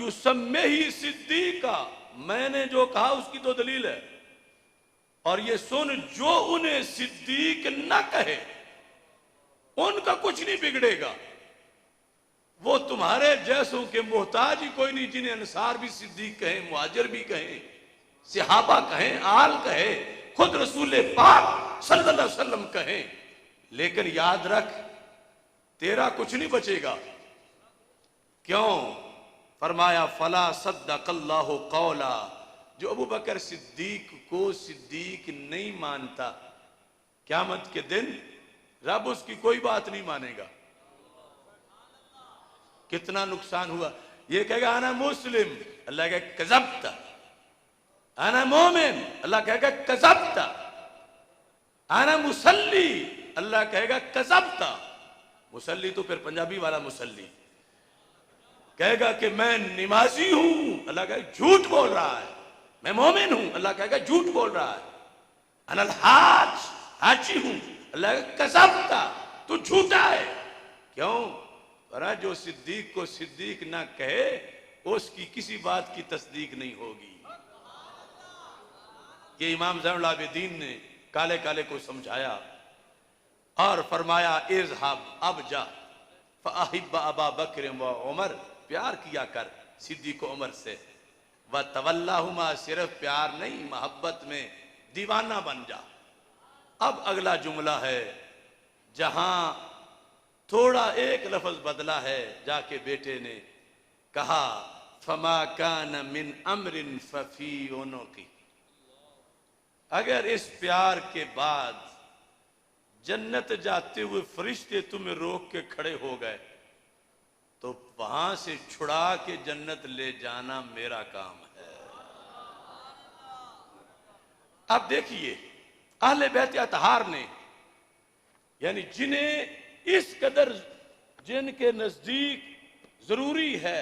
युसम्मे ही Siddiqa, मैंने जो कहा उसकी तो दलील है। और ये सुन, जो उन्हें सिद्दीक न कहे उनका कुछ नहीं बिगड़ेगा। वो तुम्हारे जैसों के मोहताज ही कोई नहीं, जिन्हें अंसार भी सिद्दीक कहें, मुहाजिर भी कहें, सहाबा कहें, आल कहें, खुद रसूल पाक सल्लल्लाहु अलैहि वसल्लम कहें। लेकिन याद रख, तेरा कुछ नहीं बचेगा। क्यों? फरमाया फला सद्दक़ल्लाहु क़ौला, जो अबू बकर सिद्दीक को सिद्दीक नहीं मानता, क़यामत के दिन रब उसकी कोई बात नहीं मानेगा। कितना नुकसान हुआ। ये कहेगा अना मुस्लिम, अल्लाह कहेगा कज़ब्ता। अना मोमिन, अल्लाह कहेगा कज़ब्ता। अना मुसल्ली, अल्लाह कहेगा कज़ब्ता। मुसल्ली तो फिर पंजाबी वाला मुसल्ली कहेगा कि मैं निमाजी हूं, अल्लाह कहेगा झूठ बोल रहा है। मैं मोमिन हूं, अल्लाह कहेगा झूठ बोल रहा है। अनल हाज, हाजी हूं, अल्लाह कहेगा कज़ब्ता, तू झूठा है। क्यों? अरे जो सिद्दीक को सिद्दीक ना कहे उसकी किसी बात की तस्दीक नहीं होगी। ये इमाम ज़ैनुल आबिदीन ने काले काले को समझाया और फरमाया इज़हब, अब जा, फ़अहिब्ब अबा बकर व उमर, प्यार किया कर सिद्दीक को उमर से, व तवल्लाहुमा, सिर्फ प्यार नहीं, मोहब्बत में दीवाना बन जा। अब अगला जुमला है जहां थोड़ा एक लफ्ज बदला है, जाके बेटे ने कहा फमा कान मिन अमरिन फफी उनुकी, अगर इस प्यार के बाद जन्नत जाते हुए फरिश्ते तुम्हें रोक के खड़े हो गए तो वहां से छुड़ा के जन्नत ले जाना मेरा काम है। अब देखिए, अहले बैत अतहार ने, यानी जिन्हें इस कदर, जिनके नजदीक जरूरी है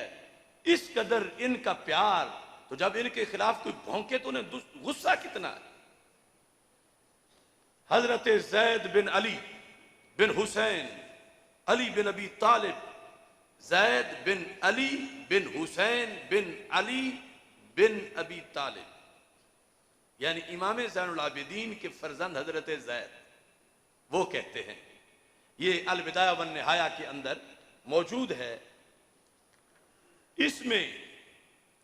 इस कदर इनका प्यार, तो जब इनके खिलाफ कोई भौंके तो उन्हें गुस्सा कितना है। हजरत जैद बिन अली बिन हुसैन, अली बिन अबी तालिब, जैद बिन अली बिन हुसैन बिन अली बिन अबी तालिब, यानी इमाम ज़ैनुल आबिदीन के फर्जंद हजरत जैद, वो कहते हैं, ये अल बिदाया वन निहाया के अंदर मौजूद है। इसमें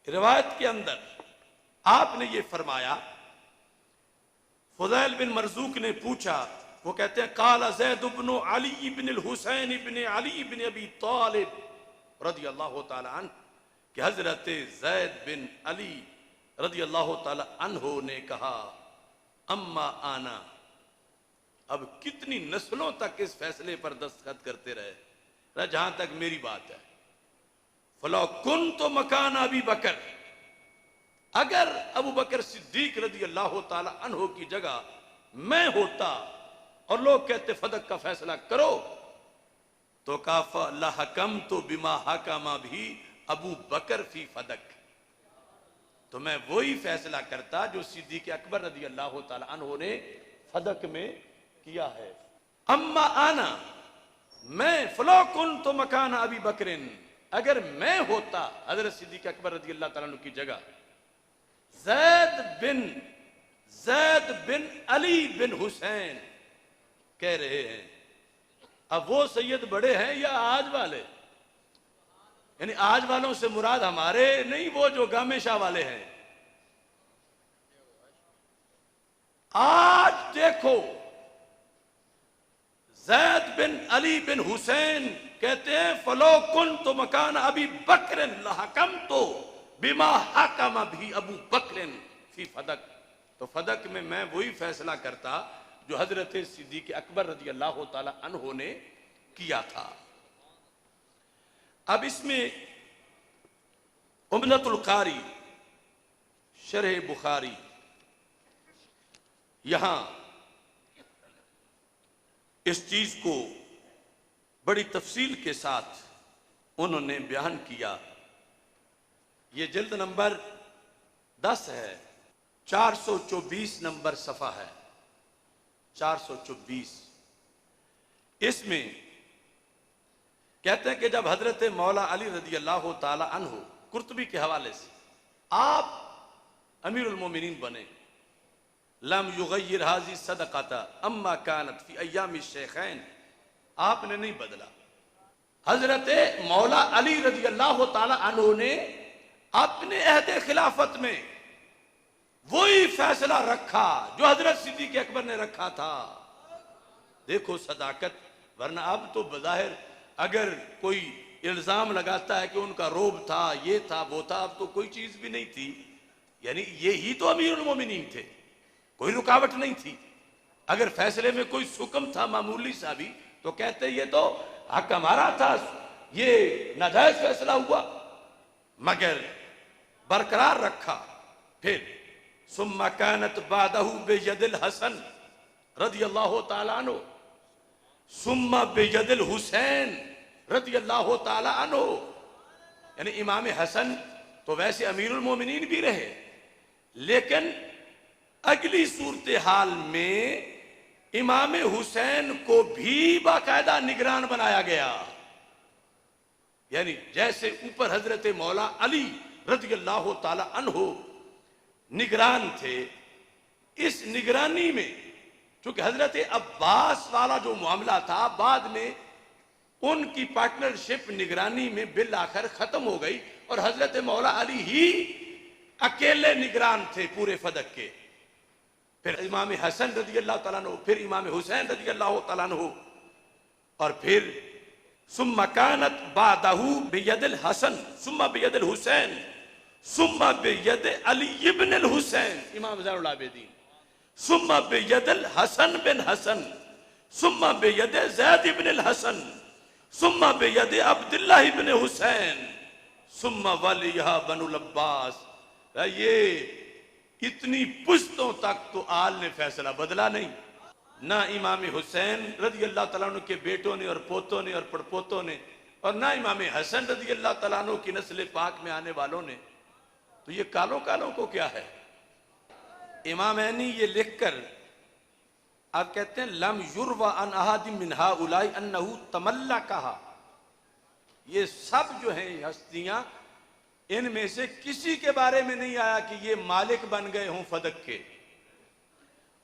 रिवायत के अंदर आपने ये फरमाया, फुज़ैल बिन मरज़ूक ने पूछा, वो कहते हैं काला ज़ैद इब्न अली इब्न हुसैन इब्न अली इब्न अबी तालिब रज़ियल्लाहु ताला अन्हु, कि हजरत ज़ैद बिन अली रज़ियल्लाहु ताला अन्हु ने कहा अम्मा आना, अब कितनी नस्लों तक इस फैसले पर दस्तखत करते रहे, जहां तक मेरी बात है। फलो कुन तो मकान अबी बकर, अगर अबू बकर सिद्दीक रज़ियल्लाहु ताला अन्हु की जगह मैं होता और लोग कहते फदक का फैसला करो, तो काफा लहकम तो बिमा हकामा भी अबू बकर फी फदक, तो मैं वही फैसला करता जो सिद्दीक अकबर रज़ियल्लाहु ताला अन्हु ने फदक में किया है। अम्मा आना, मैं फलो कुन तो मकान अबी बकरिन, अगर मैं होता हजरत सिद्दीक अकबर रज़ियल्लाहु ताला अन्हु की जगह जैद बिन अली बिन हुसैन कह रहे हैं। अब वो सैयद बड़े हैं या आज वाले, यानी आज वालों से मुराद हमारे नहीं, वो जो गामे शाह वाले हैं। आज देखो जैद बिन अली बिन हुसैन कहते हैं फलो कुन तो मकान अबी बकरिन लहकम तो बिमा हकम भी अबू बकरिन फी फदक, तो फदक में मैं वही फैसला करता जो हजरत सिद्दीक अकबर रज़ियल्लाहु ताला अन्हु ने किया था। अब इसमें उम्दतुल कारी शरह बुखारी, यहां इस चीज को बड़ी तफसील के साथ उन्होंने बयान किया। ये जिल्द नंबर 10 है, 424 नंबर सफ़ा है, 424। इसमें कहते हैं कि जब हजरत मौला अली रज़ियल्लाहु ताला अन्हु कुर्तुबी के हवाले से, आप अमीरुल मोमिनीन बने, लम युगय्यिर हाज़ी सदक़ता अम्मा कानत फी अय्यामि शेखैन, आपने नहीं बदला। हजरत मौला अली रज़ी अल्लाह ताला अन्हु ने अपने अहद खिलाफत में वही फैसला रखा जो हजरत सिद्दीक़ अकबर ने रखा था। देखो सदाकत, वरना अब तो बज़ाहिर अगर कोई इल्जाम लगाता है कि उनका रोब था, ये था, वो था, अब तो कोई चीज भी नहीं थी, यानी ये ही तो अमीरुल मोमिनीन थे, कोई रुकावट नहीं थी। अगर फैसले में कोई सुकम था मामूली सा भी तो कहते ये तो हक हमारा था, ये नाजायज फैसला हुआ, मगर बरकरार रखा। फिर सुम्मा कानत बादहू बेयदिल हसन रदियल्लाहु ताला अन्हु, सुम्मा बेयदिल हुसैन रदियल्लाहु ताला अन्हु, यानी इमाम हसन तो वैसे अमीरुल मोमिनीन भी रहे, लेकिन अगली सूरत हाल में इमाम हुसैन को भी बाकायदा निगरान बनाया गया। यानी जैसे ऊपर हजरत मौला अली रज़ियल्लाहु ताला अन्हु निगरान थे, इस निगरानी में चूंकि हजरत अब्बास वाला जो मामला था बाद में उनकी पार्टनरशिप निगरानी में बिल आखिर खत्म हो गई और हजरत मौला अली ही अकेले निगरान थे पूरे फदक के। फिर इमाम हसन रज़ियल्लाहु ताला अन्हु, फिर इमाम हुसैन रज़ियल्लाहु ताला अन्हु, और फिर सुम्मा कानत बादहू बियदिल हसन सुम्मा बियदिल हुसैन सुम्मा बियद अली इब्न अल हुसैन इमाम ज़ैनुल आबिदीन, सुम्मा बियदिल हसन बिन हसन सुम्मा बियद ज़ैद इब्न अल हसन सुम्मा बियद अब्दुल्लाह इब्न हुसैन सुम्मा वलिहा बनुल अब्बास। ये इतनी पुश्तों तक तो आल ने फैसला बदला नहीं, ना इमाम हुसैन रज़ियल्लाहु तआला अन्हु के बेटों ने और पोतों ने और पड़पोतों ने, और ना इमाम हसन रज़ियल्लाहु तआला अन्हु की नस्ल पाक में आने वालों ने। तो ये कालों कालों को क्या है। इमामैनी ये लिखकर आप कहते हैं लम युरवा अन अहादिम मिन हाउलाई अन्नहु तमल्ला कहा, ये सब जो हैं हस्तियां इनमें से किसी के बारे में नहीं आया कि ये मालिक बन गए हों फदक के,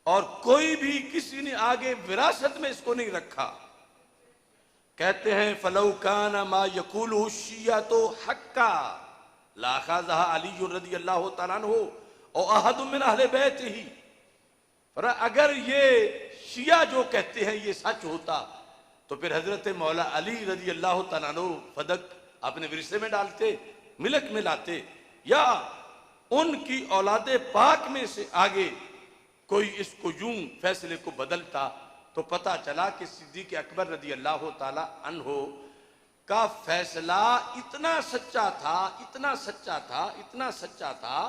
और कोई भी किसी ने आगे विरासत में इसको नहीं रखा। कहते हैं फलौ काना मा यकूलु शिया तो हक्का लाखाज़हा अली रज़ियल्लाहु तआला अन्हु और अहद मिन अहले बैत ही। और अगर ये शिया जो कहते हैं ये सच होता तो फिर हजरत मौला अली रज़ियल्लाहु तआला अन्हु फदक अपने विरसे में डालते, मिलक में लाते, या उनकी औलादे पाक में से आगे कोई इसको यूं फैसले को बदलता तो पता चला कि सिद्दीक़ अकबर रज़ियल्लाहु ताला अन्हु का फैसला इतना सच्चा था, इतना सच्चा था, इतना सच्चा था,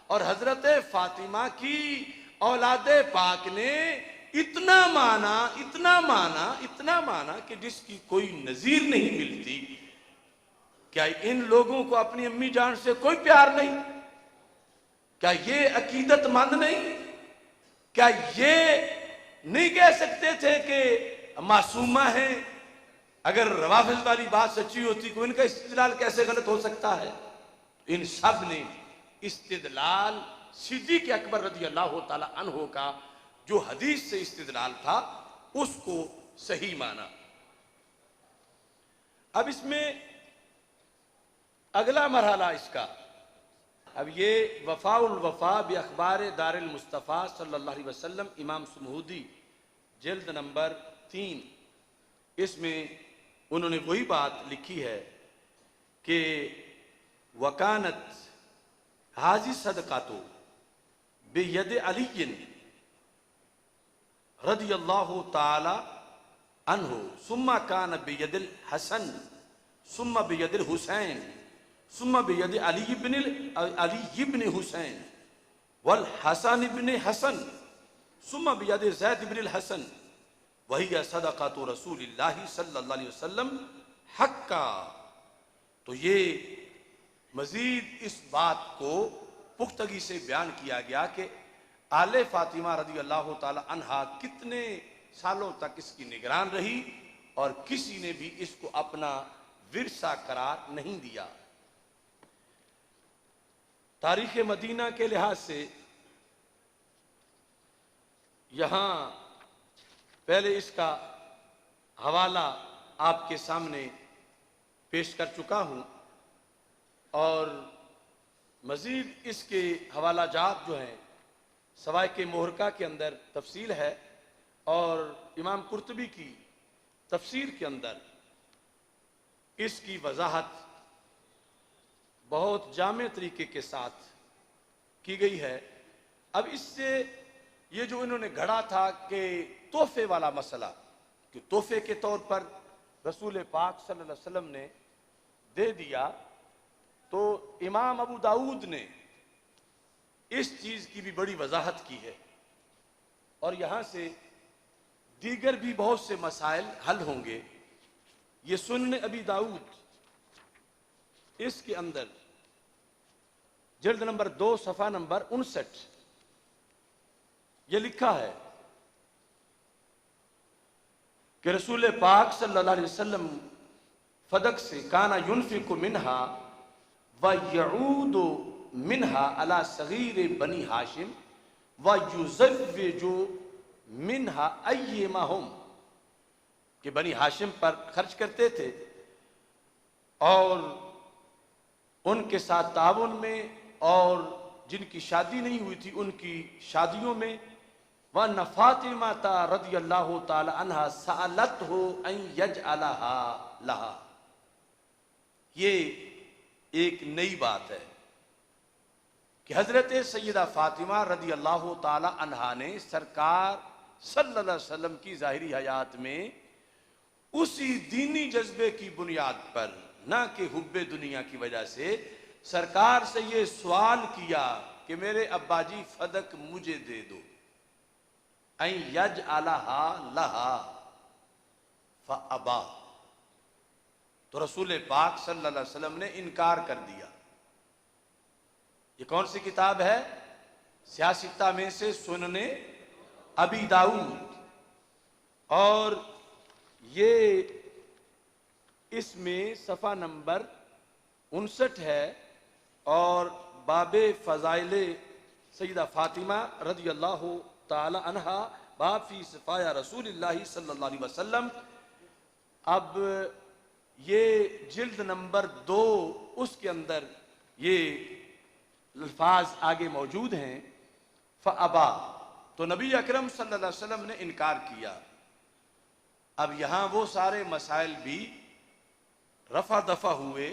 और हजरत फातिमा की औलादे पाक ने इतना माना, इतना माना, इतना माना कि जिसकी कोई नजीर नहीं मिलती। क्या इन लोगों को अपनी अम्मी जान से कोई प्यार नहीं? क्या ये अकीदतमंद नहीं? क्या ये नहीं कह सकते थे कि मासूमा है? अगर रवाफिज वाली बात सच्ची होती तो इनका इस्तिदलाल कैसे गलत हो सकता है? इन सब ने इस्तिदलाल सिद्दीक़ अकबर रज़ियल्लाहु ताला अन्हु का जो हदीस से इस्तिदलाल था उसको सही माना। अब इसमें अगला मरहला इसका, अब ये वफाउल वफा बि अखबार दारिल मुस्तफ़ा सल्लल्लाहु अलैहि वसल्लम इमाम सुमूदी जिल्द नंबर 3, इसमें उन्होंने वही बात लिखी है कि वकानत हाजी सदकातो बेयद अलीन रज़ियल्लाहु ताला अन्हु सुम्मा कान बेयदिल हसन सुम्मा बेयदिल हुसैन सुम्मा बेयद अली इब्न हुसैन वल हसन इब्न हसन सुम्मा बेयद ज़ैद इब्न हसन वही सदक़ातु रसूलिल्लाहि सल्लल्लाहु अलैहि वसल्लम हक्का। तो ये मजीद इस बात को पुख्तगी से बयान किया गया कि आले फातिमा रज़ियल्लाहु ताला अन्हा कितने सालों तक इसकी निगरान रही और किसी ने भी इसको अपना विरसा करार नहीं दिया। तारीख़ मदीना के लिहाज से यहाँ पहले इसका हवाला आपके सामने पेश कर चुका हूँ और मज़ीद इसके हवाला जात जो हैं सवाए के मोहरका के अंदर तफसील है और इमाम कुर्तबी की तफसीर के अंदर इसकी वजाहत बहुत जामे तरीके के साथ की गई है। अब इससे ये जो इन्होंने गढ़ा था कि तोहफे वाला मसला कि तोहफे के तौर पर रसूल पाक सल्लल्लाहु अलैहि वसल्लम ने दे दिया, तो इमाम अबू दाऊद ने इस चीज की भी बड़ी वजाहत की है और यहां से दीगर भी बहुत से मसाइल हल होंगे। ये सुन्न अबी दाऊद इसके अंदर जिल्द नंबर 2 सफ़ा नंबर 59 ये लिखा है कि रसूल पाक सल्लल्लाहु अलैहि वसल्लम फदक से काना युनफिकु मिनहा व यऊदु मिनहा अला सगीर बनी हाशिम व युज़व्विजु मिनहा अय्यिमाहुम कि बनी हाशिम पर खर्च करते थे और उनके साथ ताउन में और जिनकी शादी नहीं हुई थी उनकी शादियों में। व न फातिमा रज़ियल्लाहु ताला अन्हा सअलतहु अन यजअलहा लहा। ये एक नई बात है कि हजरत सैयदा फातिमा रज़ियल्लाहु ताला अन्हा ने सरकार सल्लल्लाहु अलैहि वसल्लम की ज़ाहिरी हयात में उसी दीनी जज्बे की बुनियाद पर, ना कि हुब्बे दुनिया की वजह से, सरकार से ये सवाल किया कि मेरे अब्बाजी फदक मुझे दे दो, ऐ यजअलहा लहा फअबा। तो रसूल पाक सल्लल्लाहु अलैहि वसल्लम ने इनकार कर दिया। ये कौन सी किताब है? सियासिता में से सुनने अबी दाऊद, और ये इसमें सफ़ा नंबर 59 है और बाबे फ़ज़ाइले सैयदा फ़ातिमा रज़ियल्लाहु ताला अन्हा बाब फ़ी सफ़ाया रसूलिल्लाहि सल्लल्लाहु अलैहि वसल्लम। अब ये जिल्द नंबर 2 उसके अंदर ये अल्फाज आगे मौजूद हैं, फ़अबा। तो नबी अकरम सल्लल्लाहु अलैहि वसल्लम ने इनकार किया। अब यहां वो सारे मसाइल भी रफा दफा हुए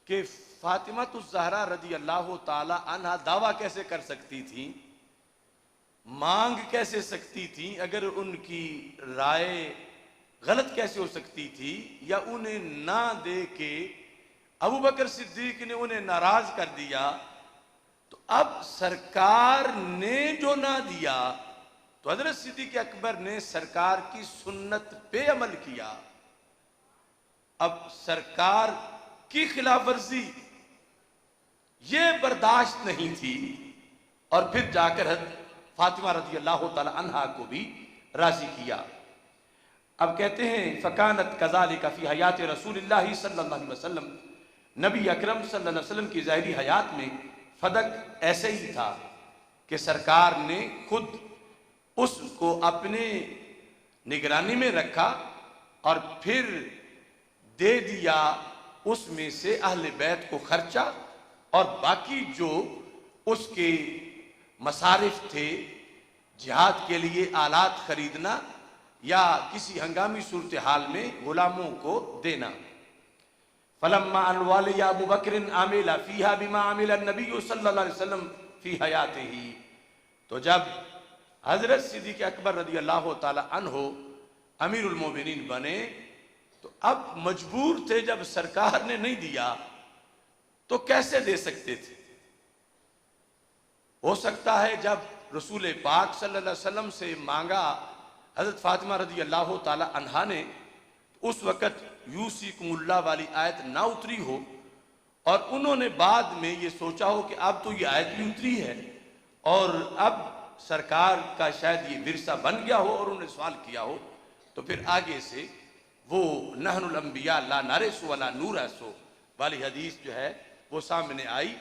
कि फातिमा ज़हरा रज़ियल्लाहु ताला अन्हा दावा कैसे कर सकती थी, मांग कैसे सकती थी, अगर उनकी राय गलत कैसे हो सकती थी, या उन्हें ना दे के अबू बकर सिद्दीक ने उन्हें नाराज कर दिया। तो अब सरकार ने जो ना दिया तो हजरत सिद्दीक अकबर ने सरकार की सुन्नत पे अमल किया। अब सरकार की खिलाफ वर्जी ये बर्दाश्त नहीं थी और फिर जाकर फातिमा रज़ियल्लाहु ताला अन्हा को भी राजी किया। अब कहते हैं फ़कानत कज़ालिका फ़ी हयात रसूलिल्लाहि सल्लल्लाहु अलैहि वसल्लम, नबी अकरम सल्लल्लाहु अलैहि वसल्लम की ज़ाहिरी हयात में फदक ऐसे ही था कि सरकार ने खुद उसको अपने निगरानी में रखा और फिर दे दिया उसमें से अहले बैत को खर्चा, और बाकी जो उसके मसारिफ थे, जिहाद के लिए आलात खरीदना या किसी हंगामी सूरत हाल में गुलामों को देना। फलम्मा अनवाल या अबू बकर आमिला फीहा बिमा आमिला नबी सल्लल्लाहु अलैहि वसल्लम फी हयातिही। तो जब हजरत सिद्दीक अकबर रज़ियल्लाहु ताला अन्हु अमीरुल मोमिनीन बने तो अब मजबूर थे, जब सरकार ने नहीं दिया तो कैसे दे सकते थे। हो सकता है जब रसूल पाक सल्लल्लाहु अलैहि वसल्लम से मांगा हजरत फातिमा रज़ियल्लाहु ताला अन्हा ने, उस वक़्त यूसिकुमुल्लाह वाली आयत ना उतरी हो और उन्होंने बाद में ये सोचा हो कि अब तो ये आयत भी उतरी है और अब सरकार का शायद ये विरसा बन गया हो और उन्होंने सवाल किया हो, तो फिर आगे से वो नहनुल अंबिया ला नरिसु वला नूरसु वाली हदीस जो है वो सामने आई।